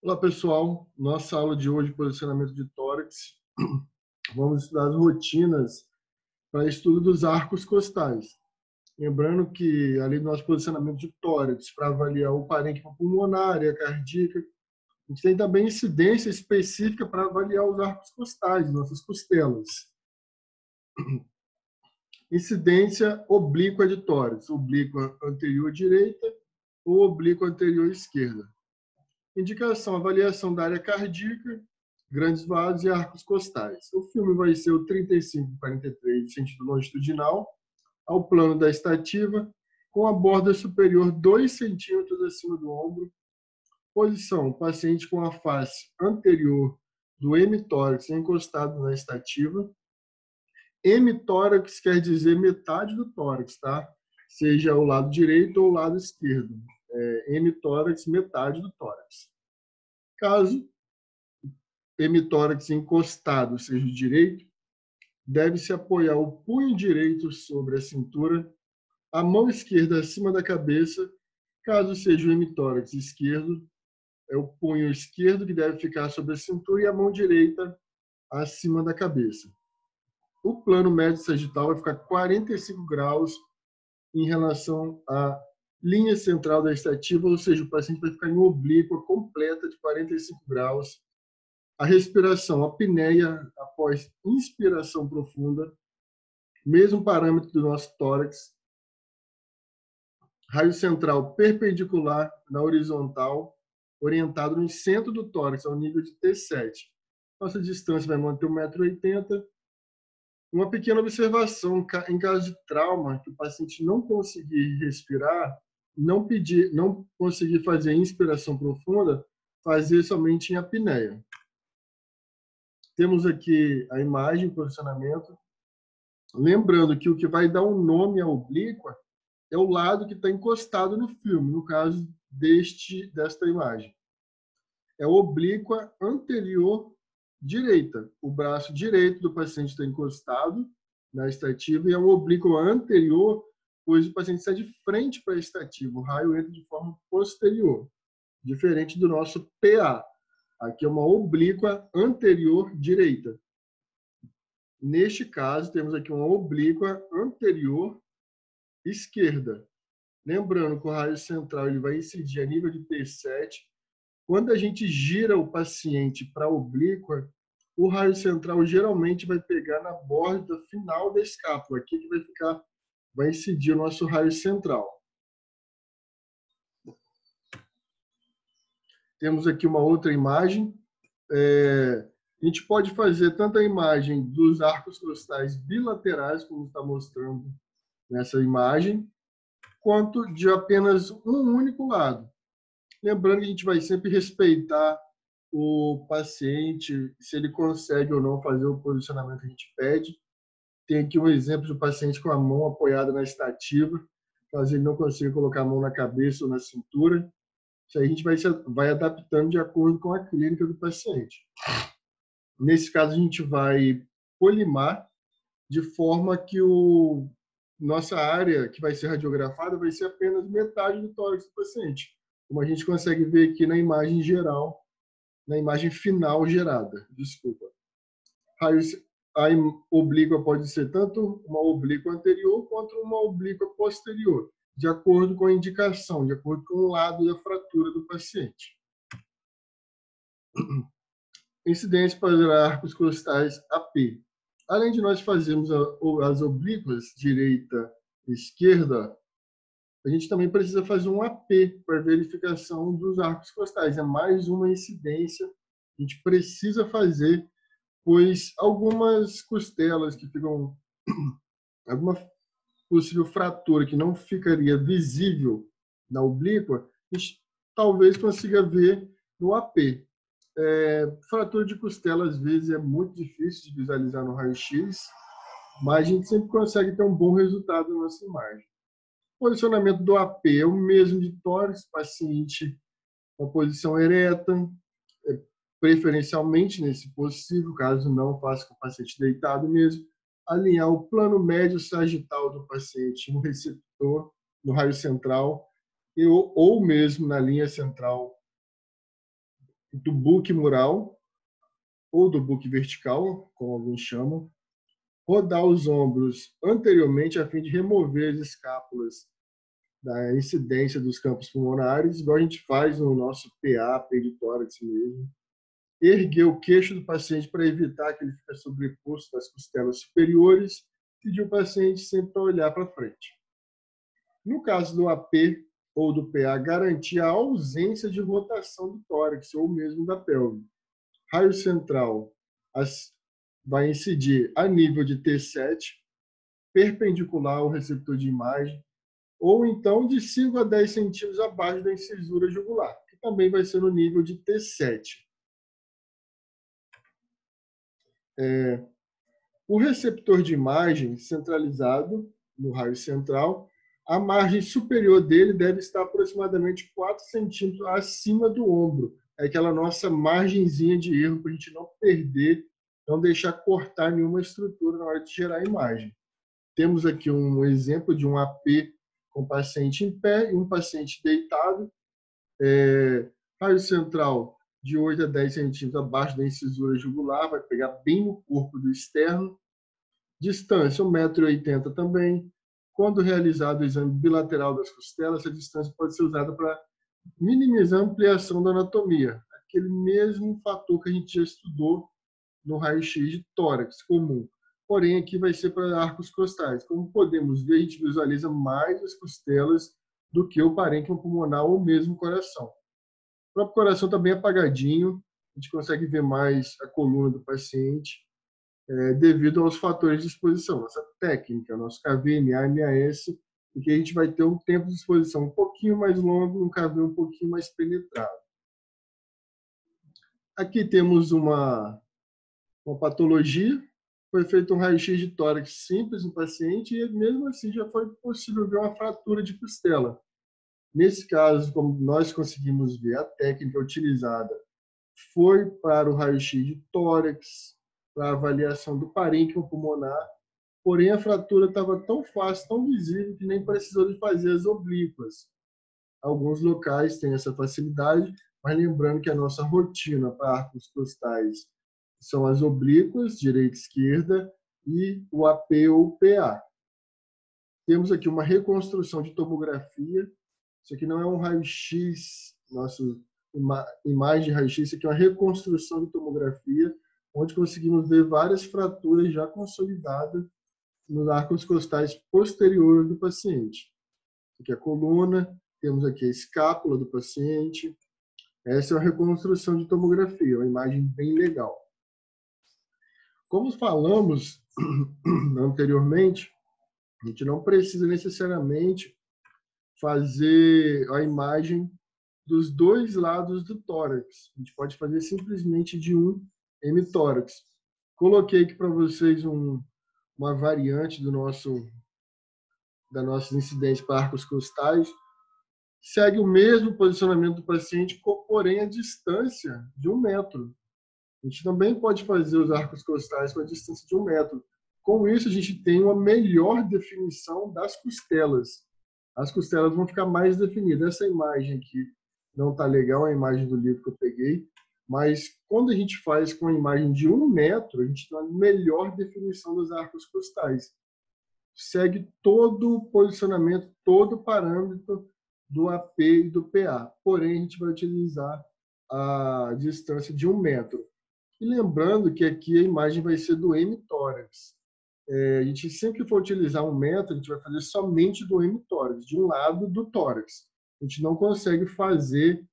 Olá, pessoal. Nossa aula de hoje, posicionamento de tórax. Vamos estudar as rotinas para estudo dos arcos costais. Lembrando que, além do nosso posicionamento de tórax, para avaliar o parênquima pulmonar e a cardíaca, a gente tem também incidência específica para avaliar os arcos costais, nossas costelas. Incidência oblíqua de tórax, oblíqua anterior direita ou oblíqua anterior esquerda. Indicação, avaliação da área cardíaca, grandes vasos e arcos costais. O filme vai ser o 35-43 de sentido longitudinal, ao plano da estativa, com a borda superior 2 centímetros acima do ombro. Posição, paciente com a face anterior do hemitórax encostado na estativa. Hemitórax quer dizer metade do tórax, tá? Seja o lado direito ou o lado esquerdo. Hemitórax, metade do tórax. Caso hemitórax encostado seja o direito, deve-se apoiar o punho direito sobre a cintura, a mão esquerda acima da cabeça. Caso seja o hemitórax esquerdo, é o punho esquerdo que deve ficar sobre a cintura e a mão direita acima da cabeça. O plano médio sagital vai ficar 45 graus em relação à linha central da estativa, ou seja, o paciente vai ficar em oblíqua completa de 45 graus. A respiração, apneia após inspiração profunda, mesmo parâmetro do nosso tórax. Raio central perpendicular na horizontal, orientado no centro do tórax, ao nível de T7. Nossa distância vai manter 1,80 m. Uma pequena observação, em caso de trauma, que o paciente não conseguir respirar, não conseguir fazer inspiração profunda, fazer somente em apneia. Temos aqui a imagem, posicionamento. Lembrando que o que vai dar um nome à oblíqua é o lado que está encostado no filme, no caso desta imagem. É a oblíqua anterior direita. O braço direito do paciente está encostado na estativa e é uma oblíqua anterior, pois o paciente está de frente para a estativa. O raio entra de forma posterior, diferente do nosso PA. Aqui é uma oblíqua anterior direita. Neste caso, temos aqui uma oblíqua anterior esquerda. Lembrando que o raio central ele vai incidir a nível de T7. Quando a gente gira o paciente para a oblíqua, o raio central geralmente vai pegar na borda final da escápula, aqui que vai incidir o nosso raio central. Temos aqui uma outra imagem. A gente pode fazer tanto a imagem dos arcos costais bilaterais, como está mostrando nessa imagem, quanto de apenas um único lado. Lembrando que a gente vai sempre respeitar o paciente, se ele consegue ou não fazer o posicionamento que a gente pede. Tem aqui um exemplo de um paciente com a mão apoiada na estativa, caso ele não consiga colocar a mão na cabeça ou na cintura. Isso aí a gente vai adaptando de acordo com a clínica do paciente. Nesse caso, a gente vai polimar de forma que nossa área que vai ser radiografada vai ser apenas metade do tórax do paciente, como a gente consegue ver aqui na imagem geral, na imagem final gerada. Desculpa. A oblíqua pode ser tanto uma oblíqua anterior quanto uma oblíqua posterior, de acordo com a indicação, de acordo com o lado da fratura do paciente. Incidência para arcos costais AP. Além de nós fazermos as oblíquas direita e esquerda, a gente também precisa fazer um AP para verificação dos arcos costais. É mais uma incidência que a gente precisa fazer, pois algumas costelas que ficam, alguma possível fratura que não ficaria visível na oblíqua, a gente talvez consiga ver no AP. Fratura de costela, às vezes, é muito difícil de visualizar no raio-x, mas a gente sempre consegue ter um bom resultado na nossa imagem. O posicionamento do AP é o mesmo de tórax, paciente com posição ereta, preferencialmente, nesse possível, caso não, faça com o paciente deitado mesmo. Alinhar o plano médio sagital do paciente no receptor, no raio central, ou mesmo na linha central do book mural ou do book vertical, como alguns chamam, rodar os ombros anteriormente a fim de remover as escápulas da incidência dos campos pulmonares, igual a gente faz no nosso PA, peito tórax mesmo. Erguer o queixo do paciente para evitar que ele fique sobreposto nas costelas superiores, pedir o paciente sempre para olhar para frente. No caso do AP ou do PA, garantir a ausência de rotação do tórax ou mesmo da pelve. Raio central vai incidir a nível de T7, perpendicular ao receptor de imagem, ou então de 5 a 10 centímetros abaixo da incisura jugular, que também vai ser no nível de T7. O receptor de imagem centralizado no raio central, a margem superior dele deve estar aproximadamente 4 centímetros acima do ombro. É aquela nossa margenzinha de erro para a gente não perder, não deixar cortar nenhuma estrutura na hora de gerar a imagem. Temos aqui um exemplo de um AP com paciente em pé e um paciente deitado. Raio central de 8 a 10 centímetros abaixo da incisura jugular, vai pegar bem no corpo do externo. Distância, 1,80 m também. Quando realizado o exame bilateral das costelas, essa distância pode ser usada para minimizar a ampliação da anatomia. Aquele mesmo fator que a gente já estudou no raio-x de tórax comum. Porém, aqui vai ser para arcos costais. Como podemos ver, a gente visualiza mais as costelas do que o parênquima pulmonar ou mesmo o coração. O próprio coração está bem apagadinho, a gente consegue ver mais a coluna do paciente, devido aos fatores de exposição. Nossa técnica, nosso KVMA, MAS, e que a gente vai ter um tempo de exposição um pouquinho mais longo, um KV um pouquinho mais penetrado. Aqui temos uma patologia, foi feito um raio-x de tórax simples no paciente e mesmo assim já foi possível ver uma fratura de costela. Nesse caso, como nós conseguimos ver, a técnica utilizada foi para o raio-x de tórax, para a avaliação do parênquima pulmonar, porém a fratura estava tão fácil, tão visível, que nem precisou de fazer as oblíquas. Alguns locais têm essa facilidade, mas lembrando que a nossa rotina para arcos costais são as oblíquas, direita e esquerda, e o AP ou PA. Temos aqui uma reconstrução de tomografia. Isso aqui não é um raio-x, nosso imagem de raio-x, isso aqui é uma reconstrução de tomografia, onde conseguimos ver várias fraturas já consolidadas nos arcos costais posteriores do paciente. Aqui é a coluna, temos aqui a escápula do paciente. Essa é uma reconstrução de tomografia, uma imagem bem legal. Como falamos anteriormente, a gente não precisa necessariamente fazer a imagem dos dois lados do tórax. A gente pode fazer simplesmente de um hemitórax. Coloquei aqui para vocês uma variante da nossa incidência para arcos costais. Segue o mesmo posicionamento do paciente, porém a distância de 1 metro. A gente também pode fazer os arcos costais com a distância de 1 metro. Com isso, a gente tem uma melhor definição das costelas. As costelas vão ficar mais definidas. Essa imagem aqui não está legal, a imagem do livro que eu peguei, mas quando a gente faz com a imagem de 1 metro, a gente tem uma melhor definição dos arcos costais. Segue todo o posicionamento, todo o parâmetro do AP e do PA. Porém, a gente vai utilizar a distância de 1 metro. E lembrando que aqui a imagem vai ser do hemitórax. A gente sempre que for utilizar 1 metro, a gente vai fazer somente do hemitórax, de um lado do tórax. A gente não consegue fazer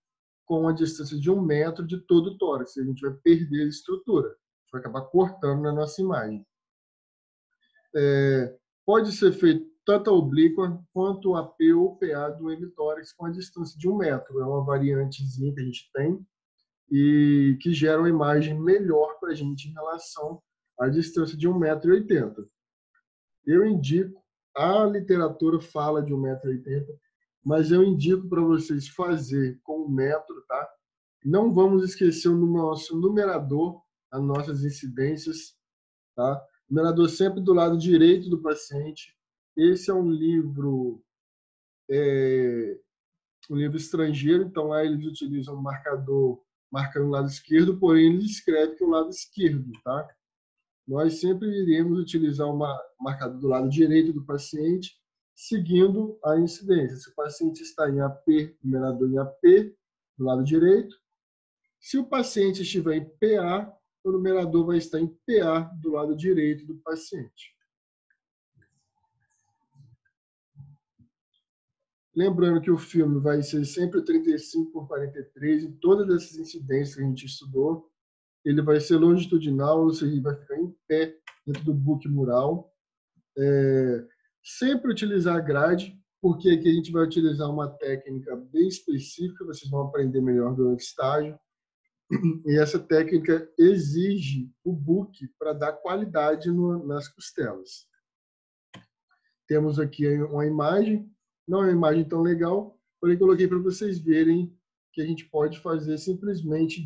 com a distância de 1 metro de todo o tórax. A gente vai perder a estrutura. A gente vai acabar cortando na nossa imagem. Pode ser feito tanto a oblíqua quanto a AP ou PA do hemitórax com a distância de 1 metro. É uma variantezinha que a gente tem e que gera uma imagem melhor para a gente em relação à distância de 1,80 m. Eu indico, a literatura fala de 1,80 m, mas eu indico para vocês fazer com 1 metro, tá? Não vamos esquecer o nosso numerador, as nossas incidências, tá? Numerador sempre do lado direito do paciente. Esse é um livro estrangeiro, então lá eles utilizam um marcador marcando o lado esquerdo, porém ele escreve que é o lado esquerdo, tá? Nós sempre iremos utilizar o marcador do lado direito do paciente, seguindo a incidência. Se o paciente está em AP, numerador em AP, do lado direito. Se o paciente estiver em PA, o numerador vai estar em PA, do lado direito do paciente. Lembrando que o filme vai ser sempre 35 por 43, em todas essas incidências que a gente estudou. Ele vai ser longitudinal, ou seja, ele vai ficar em pé dentro do book mural. Sempre utilizar a grade, porque aqui a gente vai utilizar uma técnica bem específica, vocês vão aprender melhor durante o estágio. E essa técnica exige o book para dar qualidade nas costelas. Temos aqui uma imagem, não é uma imagem tão legal, porém coloquei para vocês verem que a gente pode fazer simplesmente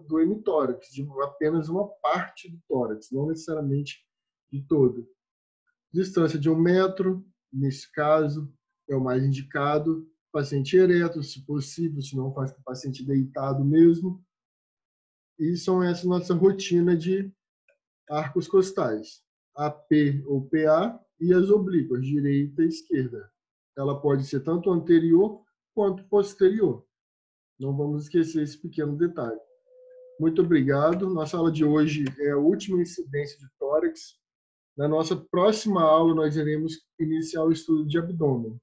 do hemitórax, de apenas uma parte do tórax, não necessariamente de todo. Distância de 1 metro, nesse caso, é o mais indicado. Paciente ereto, se possível, se não faz com o paciente deitado mesmo. E são essa nossa rotina de arcos costais. AP ou PA e as oblíquas, direita e esquerda. Ela pode ser tanto anterior quanto posterior. Não vamos esquecer esse pequeno detalhe. Muito obrigado. Nossa aula de hoje é a última incidência de tórax. Na nossa próxima aula, nós iremos iniciar o estudo de abdômen.